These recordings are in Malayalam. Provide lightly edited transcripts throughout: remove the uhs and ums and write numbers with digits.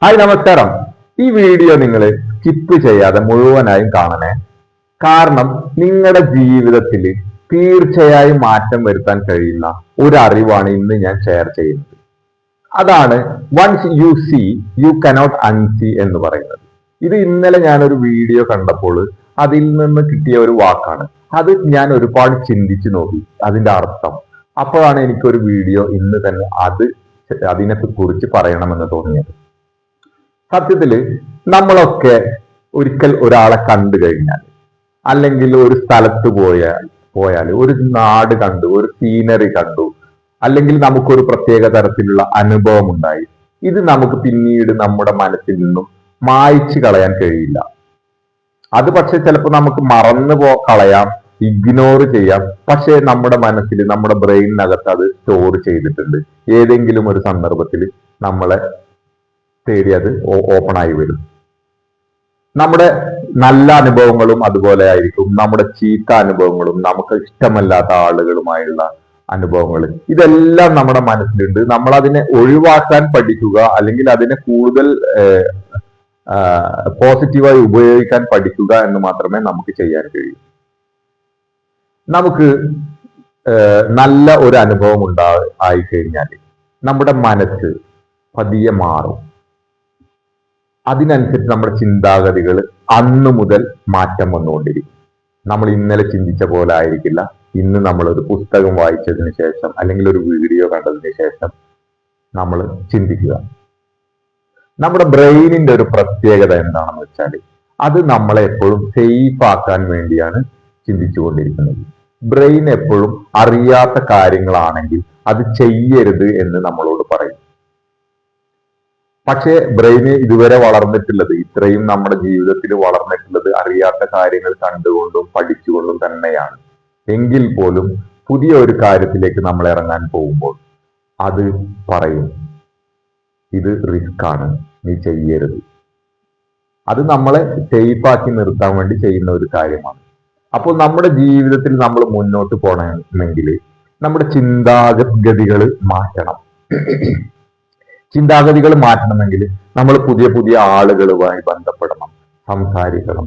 ഹായ് നമസ്കാരം. ഈ വീഡിയോ നിങ്ങൾ സ്കിപ്പ് ചെയ്യാതെ മുഴുവനായും കാണണേ. കാരണം നിങ്ങളുടെ ജീവിതത്തിൽ തീർച്ചയായും മാറ്റം വരുത്താൻ കഴിയുന്ന ഒരു അറിവാണ് ഇന്ന് ഞാൻ ഷെയർ ചെയ്യുന്നത്. അതാണ് once you see you cannot unsee എന്ന് പറയുന്നത്. ഇത് ഇന്നലെ ഞാനൊരു വീഡിയോ കണ്ടപ്പോൾ അതിൽ നിന്ന് കിട്ടിയ ഒരു വാക്കാണ്. അത് ഞാൻ ഒരുപാട് ചിന്തിച്ചു നോക്കി അതിന്റെ അർത്ഥം. അപ്പോഴാണ് എനിക്കൊരു വീഡിയോ ഇന്ന് തന്നെ അതിനെ കുറിച്ച് പറയണമെന്ന് തോന്നിയത്. സത്യത്തില് നമ്മളൊക്കെ ഒരിക്കൽ ഒരാളെ കണ്ടു കഴിഞ്ഞാൽ, അല്ലെങ്കിൽ ഒരു സ്ഥലത്ത് പോയാൽ ഒരു നാട് കണ്ടു, ഒരു സീനറി കണ്ടു, അല്ലെങ്കിൽ നമുക്കൊരു പ്രത്യേക തരത്തിലുള്ള അനുഭവം ഉണ്ടായി, ഇത് നമുക്ക് പിന്നീട് നമ്മുടെ മനസ്സിൽ നിന്നും മായ്ച്ചു കളയാൻ കഴിയില്ല. അത് പക്ഷെ ചിലപ്പോൾ നമുക്ക് കളയാം, ഇഗ്നോർ ചെയ്യാം. പക്ഷെ നമ്മുടെ മനസ്സിൽ, നമ്മുടെ ബ്രെയിനിനകത്ത് അത് സ്റ്റോർ ചെയ്തിട്ടുണ്ട്. ഏതെങ്കിലും ഒരു സന്ദർഭത്തിൽ നമ്മളെ തേടി അത് ഓപ്പൺ ആയി വരും. നമ്മുടെ നല്ല അനുഭവങ്ങളും അതുപോലെ ആയിരിക്കും, നമ്മുടെ ചീത്ത അനുഭവങ്ങളും, നമുക്ക് ഇഷ്ടമല്ലാത്ത ആളുകളുമായുള്ള അനുഭവങ്ങൾ, ഇതെല്ലാം നമ്മുടെ മനസ്സിലുണ്ട്. നമ്മൾ അതിനെ ഒഴിവാക്കാൻ പഠിക്കുക, അല്ലെങ്കിൽ അതിനെ കൂടുതൽ പോസിറ്റീവായി ഉപയോഗിക്കാൻ പഠിക്കുക എന്ന് മാത്രമേ നമുക്ക് ചെയ്യാൻ കഴിയൂ. നമുക്ക് നല്ല ഒരു അനുഭവം ആയി കഴിഞ്ഞാൽ നമ്മുടെ മനസ്സ് പതിയെ മാറും. അതിനനുസരിച്ച് നമ്മുടെ ചിന്താഗതികൾ അന്നു മുതൽ മാറ്റം വന്നുകൊണ്ടിരിക്കും. നമ്മൾ ഇന്നലെ ചിന്തിച്ച പോലെ ആയിരിക്കില്ല ഇന്ന് നമ്മൾ ഒരു പുസ്തകം വായിച്ചതിന് ശേഷം, അല്ലെങ്കിൽ ഒരു വീഡിയോ കണ്ടതിന് ശേഷം നമ്മൾ ചിന്തിക്കുക. നമ്മുടെ ബ്രെയിനിന്റെ ഒരു പ്രത്യേകത എന്താണെന്ന് വെച്ചാൽ, അത് നമ്മളെ എപ്പോഴും സേഫ് ആക്കാൻ വേണ്ടിയാണ് ചിന്തിച്ചുകൊണ്ടിരിക്കുന്നത്. ബ്രെയിൻ എപ്പോഴും അറിയാത്ത കാര്യങ്ങളാണെങ്കിൽ അത് ചെയ്യരുത് എന്ന് നമ്മളോട് പറയും. പക്ഷെ ബ്രെയിന് ഇതുവരെ വളർന്നിട്ടുള്ളത്, ഇത്രയും നമ്മുടെ ജീവിതത്തിൽ വളർന്നിട്ടുള്ളത് അറിയാത്ത കാര്യങ്ങൾ കണ്ടുകൊണ്ടും പഠിച്ചുകൊണ്ടും തന്നെയാണ്. എങ്കിൽ പോലും പുതിയ ഒരു കാര്യത്തിലേക്ക് നമ്മൾ ഇറങ്ങാൻ പോകുമ്പോൾ അത് പറയും, ഇത് റിസ്ക് ആണ്, നീ ചെയ്യരുത്. അത് നമ്മളെ സേഫാക്കി നിർത്താൻ വേണ്ടി ചെയ്യുന്ന ഒരു കാര്യമാണ്. അപ്പോൾ നമ്മുടെ ജീവിതത്തിൽ നമ്മൾ മുന്നോട്ട് പോകണമെങ്കിൽ നമ്മുടെ ചിന്താഗതികൾ മാറ്റണം. ചിന്താഗതികൾ മാറ്റണമെങ്കിൽ നമ്മൾ പുതിയ പുതിയ ആളുകളുമായി ബന്ധപ്പെടണം, സംസാരിക്കണം,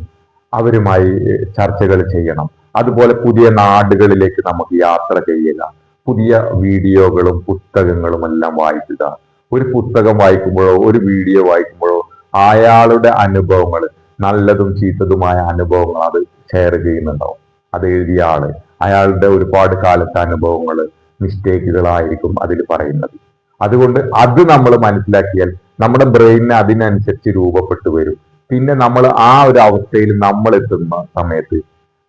അവരുമായി ചർച്ചകൾ ചെയ്യണം. അതുപോലെ പുതിയ നാടുകളിലേക്ക് നമുക്ക് യാത്ര ചെയ്യുക, പുതിയ വീഡിയോകളും പുസ്തകങ്ങളും എല്ലാം വായിക്കുക. ഒരു പുസ്തകം വായിക്കുമ്പോഴോ ഒരു വീഡിയോ വായിക്കുമ്പോഴോ അയാളുടെ അനുഭവങ്ങൾ, നല്ലതും ചീത്തതുമായ അനുഭവങ്ങൾ അത് ഷെയർ ചെയ്യുന്നുണ്ടാവും. അത് എഴുതിയ അയാളുടെ ഒരുപാട് കാലത്തെ അനുഭവങ്ങൾ, മിസ്റ്റേക്കുകളായിരിക്കും അതിൽ പറയുന്നത്. അതുകൊണ്ട് അത് നമ്മൾ മനസ്സിലാക്കിയാൽ നമ്മുടെ ബ്രെയിനിന് അതിനനുസരിച്ച് രൂപപ്പെട്ടു വരും. പിന്നെ നമ്മൾ ആ ഒരു അവസ്ഥയിൽ നമ്മൾ എത്തുന്ന സമയത്ത്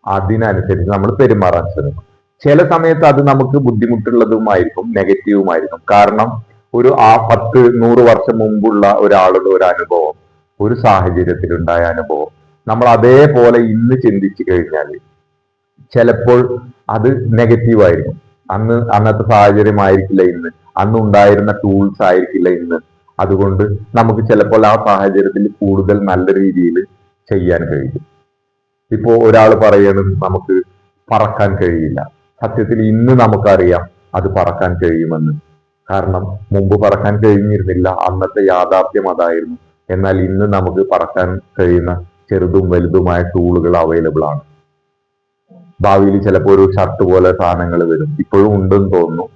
അതിനനുസരിച്ച് നമ്മൾ പെരുമാറാൻ ശ്രമിക്കും. ചില സമയത്ത് അത് നമുക്ക് ബുദ്ധിമുട്ടുള്ളതുമായിരിക്കും, നെഗറ്റീവുമായിരിക്കും. കാരണം ഒരു 10-100 വർഷം മുമ്പുള്ള ഒരാളുടെ ഒരു അനുഭവം, ഒരു സാഹചര്യത്തിൽ ഉണ്ടായ അനുഭവം നമ്മൾ അതേപോലെ ഇന്ന് ചിന്തിച്ചു കഴിഞ്ഞാൽ ചിലപ്പോൾ അത് നെഗറ്റീവായിരിക്കും. അന്നത്തെ സാഹചര്യമായിരിക്കില്ല ഇന്ന്, അന്നുണ്ടായിരുന്ന ടൂൾസ് ആയിരിക്കില്ല ഇന്ന്. അതുകൊണ്ട് നമുക്ക് ചിലപ്പോൾ ആ സാഹചര്യത്തിൽ കൂടുതൽ നല്ല രീതിയിൽ ചെയ്യാൻ കഴിയും. ഇപ്പോ ഒരാൾ പറയണം നമുക്ക് പറക്കാൻ കഴിയില്ല. സത്യത്തിൽ ഇന്ന് നമുക്കറിയാം അത് പറക്കാൻ കഴിയുമെന്ന്. കാരണം മുമ്പ് പറക്കാൻ കഴിഞ്ഞിരുന്നില്ല, അന്നത്തെ യാഥാർത്ഥ്യം അതായിരുന്നു. എന്നാൽ ഇന്ന് നമുക്ക് പറക്കാൻ കഴിയുന്ന ചെറുതും വലുതുമായ ടൂളുകൾ അവൈലബിൾ ആണ്. ഭാവിയിൽ ചിലപ്പോൾ ഒരു ഷർട്ട് പോലെ സാധനങ്ങൾ വരും, ഇപ്പോഴും ഉണ്ടെന്ന് തോന്നുന്നു.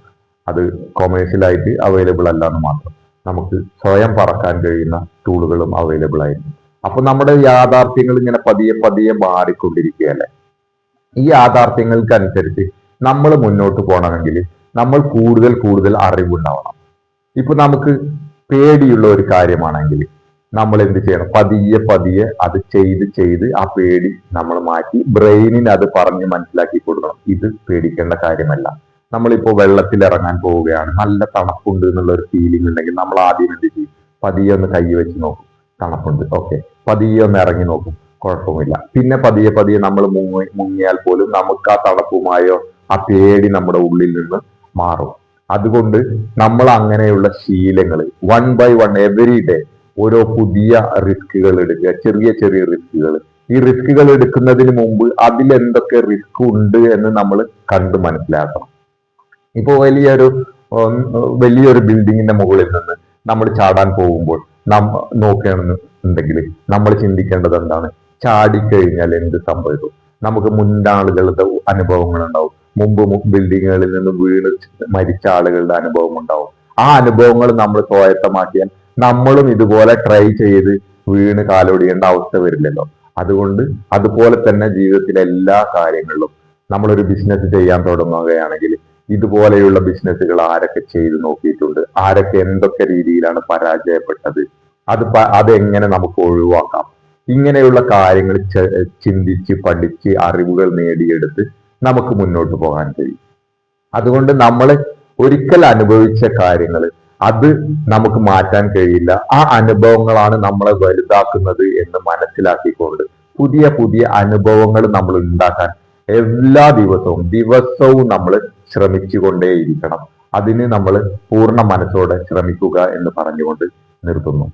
അത് കൊമേഴ്ഷ്യലായിട്ട് അവൈലബിൾ അല്ല എന്ന് മാത്രം. നമുക്ക് സ്വയം പറക്കാൻ കഴിയുന്ന ടൂളുകളും അവൈലബിൾ ആയിരുന്നു. അപ്പൊ നമ്മുടെ യാഥാർത്ഥ്യങ്ങൾ ഇങ്ങനെ പതിയെ പതിയെ മാറിക്കൊണ്ടിരിക്കുകയല്ലേ. ഈ യാഥാർത്ഥ്യങ്ങൾക്കനുസരിച്ച് നമ്മൾ മുന്നോട്ട് പോകണമെങ്കിൽ നമ്മൾ കൂടുതൽ അറിവുണ്ടാവണം. ഇപ്പൊ നമുക്ക് പേടിയുള്ള ഒരു കാര്യമാണെങ്കിൽ നമ്മൾ എന്ത് ചെയ്യണം? പതിയെ അത് ചെയ്ത് ആ പേടി നമ്മൾ മാറ്റി ബ്രെയിനിന് അത് പറഞ്ഞ് മനസ്സിലാക്കി കൊടുക്കണം. ഇത് പേടിക്കേണ്ട കാര്യമല്ല. നമ്മളിപ്പോ വെള്ളത്തിൽ ഇറങ്ങാൻ പോവുകയാണ്, നല്ല തണുപ്പുണ്ട് എന്നുള്ള ഒരു ഫീലിംഗ് ഉണ്ടെങ്കിൽ നമ്മൾ ആദ്യം എന്ത് ചെയ്യും? പതിയെ ഒന്ന് കൈ വെച്ച് നോക്കും, തണുപ്പുണ്ട്, ഓക്കെ. പതിയെ ഒന്ന് ഇറങ്ങി നോക്കും, കുഴപ്പമില്ല. പിന്നെ പതിയെ നമ്മൾ മുങ്ങിയാൽ പോലും നമുക്ക് ആ തണുപ്പുമായോ ആ പേടി നമ്മുടെ ഉള്ളിൽ നിന്ന് മാറും. അതുകൊണ്ട് നമ്മൾ അങ്ങനെയുള്ള ശീലങ്ങൾ 1 by 1 എവറി ഡേ ഓരോ പുതിയ റിസ്കുകൾ എടുക്കുക, ചെറിയ റിസ്കുകൾ. ഈ റിസ്കുകൾ എടുക്കുന്നതിന് മുമ്പ് അതിൽ എന്തൊക്കെ റിസ്ക് ഉണ്ട് എന്ന് നമ്മൾ കണ്ട് മനസ്സിലാക്കണം. ഇപ്പൊ വലിയൊരു ബിൽഡിങ്ങിന്റെ മുകളിൽ നിന്ന് നമ്മൾ ചാടാൻ പോകുമ്പോൾ നോക്കുകയാണെന്നുണ്ടെങ്കിൽ നമ്മൾ ചിന്തിക്കേണ്ടത് എന്താണ്? ചാടിക്കഴിഞ്ഞാൽ എന്ത് സംഭവിക്കും? നമുക്ക് മുന്നാളുകളുടെ അനുഭവങ്ങൾ ഉണ്ടാവും. മുമ്പ് ബിൽഡിങ്ങുകളിൽ നിന്ന് വീണ് മരിച്ച ആളുകളുടെ അനുഭവം ഉണ്ടാവും. ആ അനുഭവങ്ങൾ നമ്മൾ സ്വായത്തമാക്കിയാൽ നമ്മളും ഇതുപോലെ ട്രൈ ചെയ്ത് വീണ് കാലൊടിയേണ്ട അവസ്ഥ വരില്ലല്ലോ. അതുകൊണ്ട് അതുപോലെ തന്നെ ജീവിതത്തിലെ എല്ലാ കാര്യങ്ങളിലും നമ്മളൊരു ബിസിനസ് ചെയ്യാൻ തുടങ്ങുകയാണെങ്കിൽ ഇതുപോലെയുള്ള ബിസിനസ്സുകൾ ആരൊക്കെ ചെയ്തു നോക്കിയിട്ടുണ്ട്, ആരൊക്കെ എന്തൊക്കെ രീതിയിലാണ് പരാജയപ്പെട്ടത്, അതെങ്ങനെ നമുക്ക് ഒഴിവാക്കാം, ഇങ്ങനെയുള്ള കാര്യങ്ങൾ ചിന്തിച്ച് പഠിച്ച് അറിവുകൾ നേടിയെടുത്ത് നമുക്ക് മുന്നോട്ട് പോകാൻ കഴിയും. അതുകൊണ്ട് നമ്മൾ ഒരിക്കൽ അനുഭവിച്ച കാര്യങ്ങൾ അത് നമുക്ക് മാറ്റാൻ കഴിയില്ല. ആ അനുഭവങ്ങളാണ് നമ്മളെ വലുതാക്കുന്നത് എന്ന് മനസ്സിലാക്കിക്കൊണ്ട് പുതിയ പുതിയ അനുഭവങ്ങൾ നമ്മൾ ഉണ്ടാക്കാൻ എല്ലാ ദിവസവും നമ്മൾ ശ്രമിച്ചുകൊണ്ടേയിരിക്കണം. അതിന് നമ്മൾ പൂർണ്ണ മനസ്സോടെ ശ്രമിക്കുക എന്ന് പറഞ്ഞുകൊണ്ട് നിർത്തുന്നു.